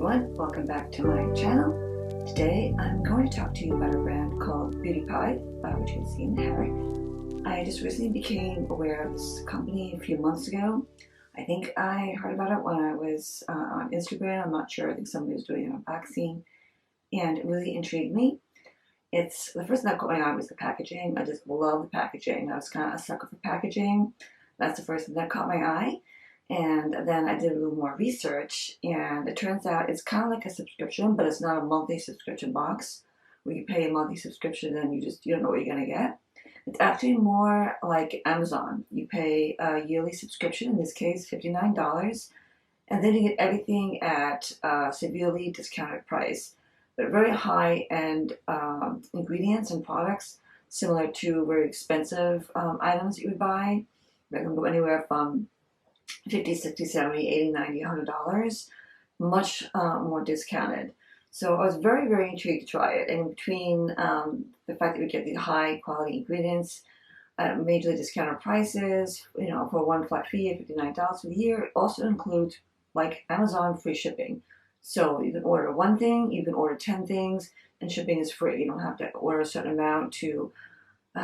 everyone, welcome back to my channel. Today I'm going to talk to you about a brand called Beauty Pie, which you can see in there. I just recently became aware of this company a few months ago. I think I heard about it when I was on Instagram. I'm not sure. I think somebody was doing an unboxing and it really intrigued me. It's the first thing that caught my eye was the packaging. I just love the packaging. I was kind of a sucker for packaging. That's the first thing that caught my eye. And then I did a little more research, and it turns out it's kind of like a subscription, but it's not a monthly subscription box where you pay a monthly subscription and you don't know what you're going to get. It's actually more like Amazon. You pay a yearly subscription, in this case $59, and then you get everything at a severely discounted price, but very high-end ingredients and products, similar to very expensive items that you would buy. That can go anywhere from $50, $60, $70, $80, $90, $100, much more discounted. So I was very, very intrigued to try it. And between the fact that we get the high quality ingredients at majorly discounted prices, for one flat fee of $59 for the year, it also includes, like Amazon, free shipping. So you can order one thing, you can order 10 things, and shipping is free. You don't have to order a certain amount to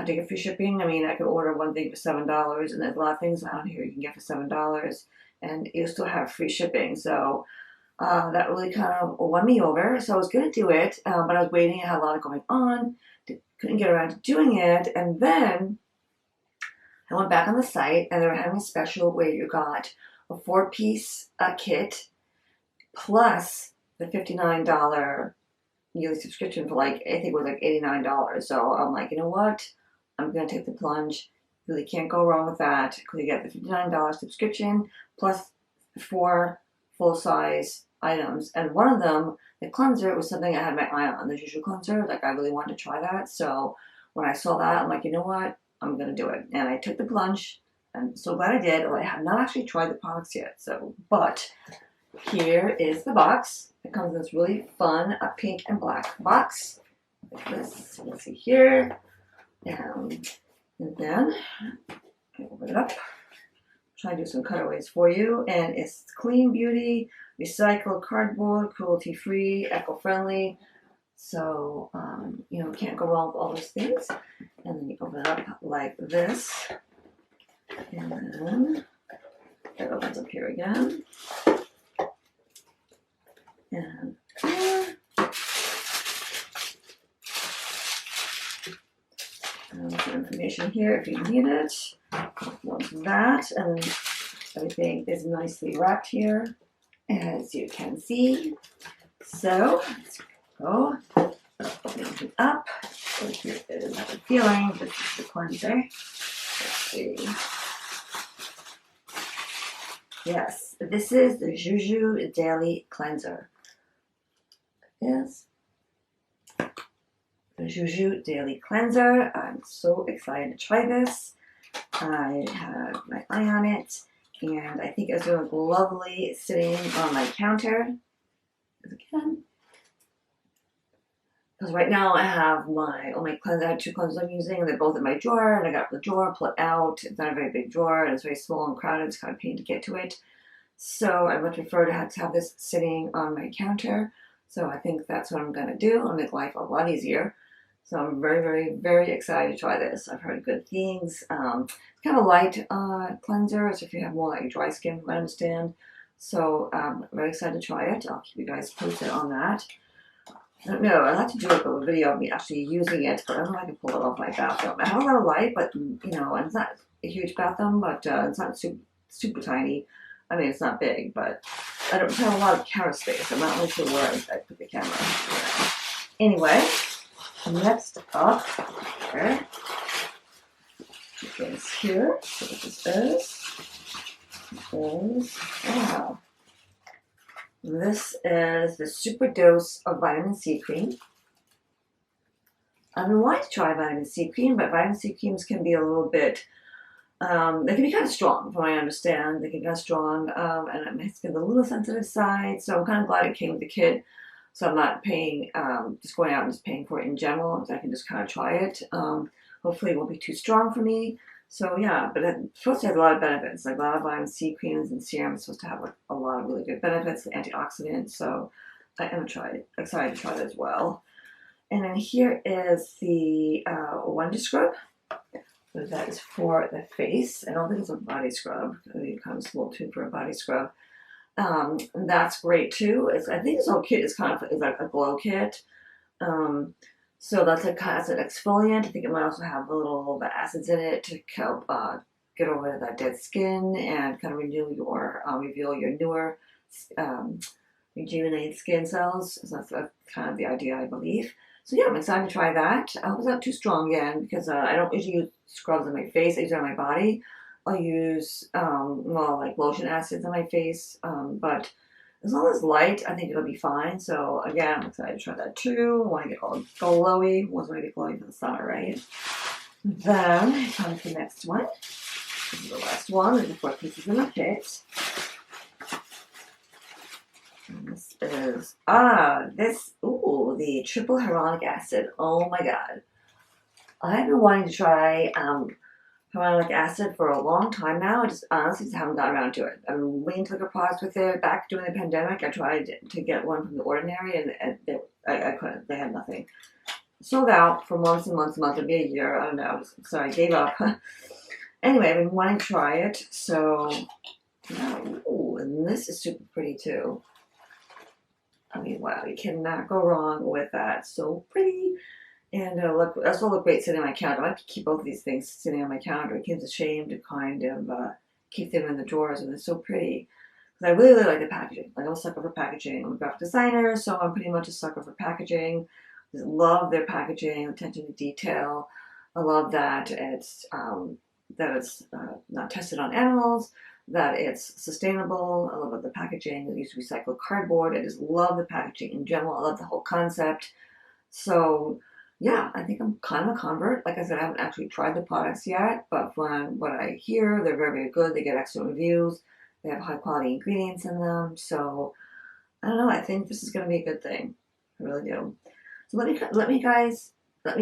get free shipping. I mean, I could order one thing for $7, and there's a lot of things out here you can get for $7, and you still have free shipping. So that really kind of won me over. So I was going to do it, but I was waiting. I had a lot going on. Couldn't get around to doing it. And then I went back on the site, and they were having a special where you got a 4-piece kit plus the $59 yearly subscription for I think it was $89. So I'm like, you know what? I'm going to take the plunge. Really can't go wrong with that, because you get the $59 subscription plus 4 full-size items. And one of them, the cleanser, was something I had my eye on, the Juju cleanser. I really wanted to try that. So when I saw that, I'm like, you know what? I'm going to do it. And I took the plunge. I'm so glad I did. I have not actually tried the products yet. But here is the box. It comes in this really fun pink and black box. Like this. Let's see here. And then I open it up. Try to do some cutaways for you. And it's clean beauty, recycled cardboard, cruelty-free, eco-friendly. So, can't go wrong with all those things. And then you open it up like this. And then it opens up here again. And some information here if you need it. That, and everything is nicely wrapped here, as you can see. So let's go. Open it up. So here is the feeling. This is the cleanser. Let's see. Yes, this is the Juju Daily Cleanser. Yes. The Juju Daily Cleanser. I'm so excited to try this. I have my eye on it, and I think it's going to look lovely sitting on my counter. Again, because right now I have all my cleansers. I have 2 cleansers I'm using, and they're both in my drawer. And I got the drawer, pull it out. It's not a very big drawer, and it's very small and crowded. It's kind of a pain to get to it. So I would prefer to have this sitting on my counter. So I think that's what I'm going to do. It'll make life a lot easier. So I'm very, very, very excited to try this. I've heard good things. It's kind of a light cleanser, so if you have more like dry skin, from what I understand. So I'm very excited to try it. I'll keep you guys posted on that. I don't know. I'd like to do a video of me actually using it, but I don't know if I can pull it off my bathroom. I have a lot of light, but it's not a huge bathroom, but it's not super tiny. I mean, it's not big, but I don't have a lot of camera space. I'm not really sure where I put the camera. Anyway, next up here is here. So what this is, wow. This is the Super Dose of Vitamin C Cream. I've been wanting to try vitamin C cream, but vitamin C creams can be a little bit, they can be kind of strong, from what I understand. They can be kind of strong, and my skin's a little sensitive side, so I'm kind of glad it came with the kit. So I'm not paying, just going out and just paying for it in general. So I can just kind of try it. Hopefully it won't be too strong for me. So yeah, but it's supposed to have a lot of benefits. Like a lot of vitamin C creams and serums supposed to have a lot of really good benefits, antioxidants. So I am excited to try that as well. And then here is the Wonder Scrub. So that is for the face. I don't think it's a body scrub. It comes a small tube for a body scrub. That's great too. I think this whole kit is kind of like a glow kit. So that's an exfoliant. I think it might also have a little bit of acids in it to help get over that dead skin and kind of reveal your newer rejuvenated skin cells. So that's kind of the idea, I believe. So yeah, I'm excited to try that. I hope it's not too strong again because I don't usually use scrubs on my face. I use it on my body. I'll use like lotion acids on my face, but as long as light, I think it'll be fine. So again, I'm excited to try that too. I want to get all glowy. Want to get glowy for the summer, right? Then on to the next one. This is the last one. There's the 4 pieces in the kit. And this is the triple hyaluronic acid. Oh my god, I've been wanting to try hyaluronic acid for a long time now. I just honestly haven't gotten around to it. I've been waiting to look at products with it. Back during the pandemic, I tried to get one from The Ordinary, and I couldn't. They had nothing. Sold out for months and months and months, maybe a year. I don't know. So I gave up. Anyway, I've been wanting to try it. So, yeah. Ooh, and this is super pretty too. I mean, wow, you cannot go wrong with that. So pretty. And also look great sitting on my counter. I like to keep both of these things sitting on my counter. It gives a shame to kind of keep them in the drawers, and they're so pretty. Because I really like the packaging. Like, I'm a sucker for packaging. I'm a graphic designer, so I'm pretty much a sucker for packaging. I just love their packaging, attention to detail. I love that it's not tested on animals, that it's sustainable. I love the packaging. They use recycled cardboard. I just love the packaging in general. I love the whole concept. So yeah, I think I'm kind of a convert. Like I said, I haven't actually tried the products yet, but from what I hear, they're very, very good. They get excellent reviews. They have high quality ingredients in them. So I don't know. I think this is going to be a good thing. I really do. So let me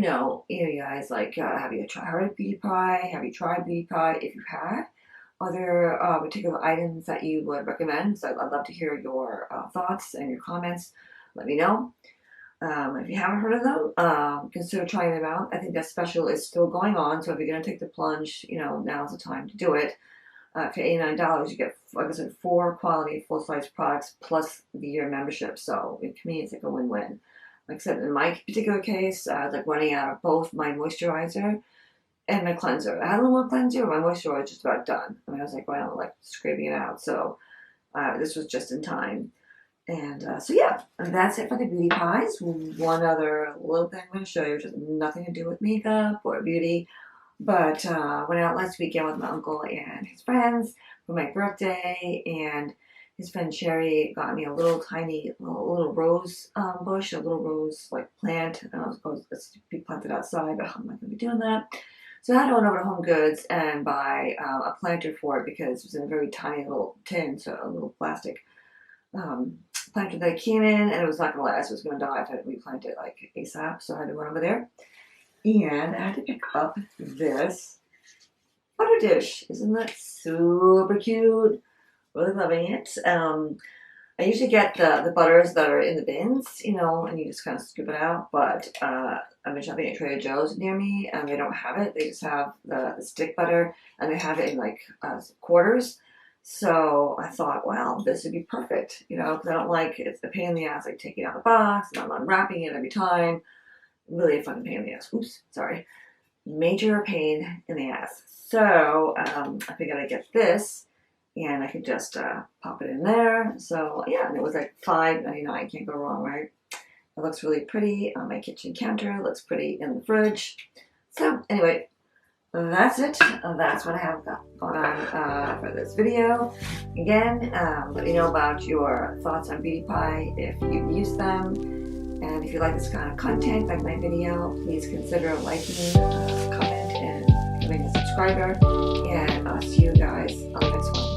know. You guys, like, have you tried Beauty Pie? Have you tried Beauty Pie? If you have, are there particular items that you would recommend? So I'd love to hear your thoughts and your comments. Let me know. If you haven't heard of them, consider trying them out. I think that special is still going on, so if you're going to take the plunge, now's the time to do it. For $89, you get, like I said, 4 quality full-size products plus the year membership, so to me, it's like a win-win. Like I said, in my particular case, I was like running out of both my moisturizer and my cleanser. I had a little more cleanser, but my moisturizer was just about done. I mean, I was like, well, like scraping it out, so this was just in time. And so yeah, and that's it for the Beauty Pies. One other little thing I'm going to show you, which has nothing to do with makeup or beauty, but went out last weekend with my uncle and his friends for my birthday, and his friend Sherry got me a little tiny little rose bush, a little rose like plant, and I was supposed to be planted outside, but I'm not going to be doing that. So I had to run over to Home Goods and buy a planter for it because it was in a very tiny little tin, so a little plastic planter that came in, and it was not going to last. It was going to die if I didn't replant it like ASAP, so I had to run over there. And I had to pick up this butter dish. Isn't that super cute? Really loving it. I usually get the butters that are in the bins, and you just kind of scoop it out, but I've been shopping at Trader Joe's near me, and they don't have it. They just have the stick butter, and they have it in like quarters. So I thought, wow, this would be perfect, because I don't like, it's a pain in the ass, like taking out the box, and I'm unwrapping it every time. Really a fun pain in the ass. Oops, sorry. Major pain in the ass. So I figured I'd get this, and I could just pop it in there. So yeah, and it was like $5.99. Can't go wrong, right? It looks really pretty on my kitchen counter. It looks pretty in the fridge. So anyway, that's it. That's what I have going on for this video. Again, let me know about your thoughts on Beauty Pie if you've used them. And if you like this kind of content, like my video, please consider liking, comment, and becoming a subscriber. And I'll see you guys on the next one.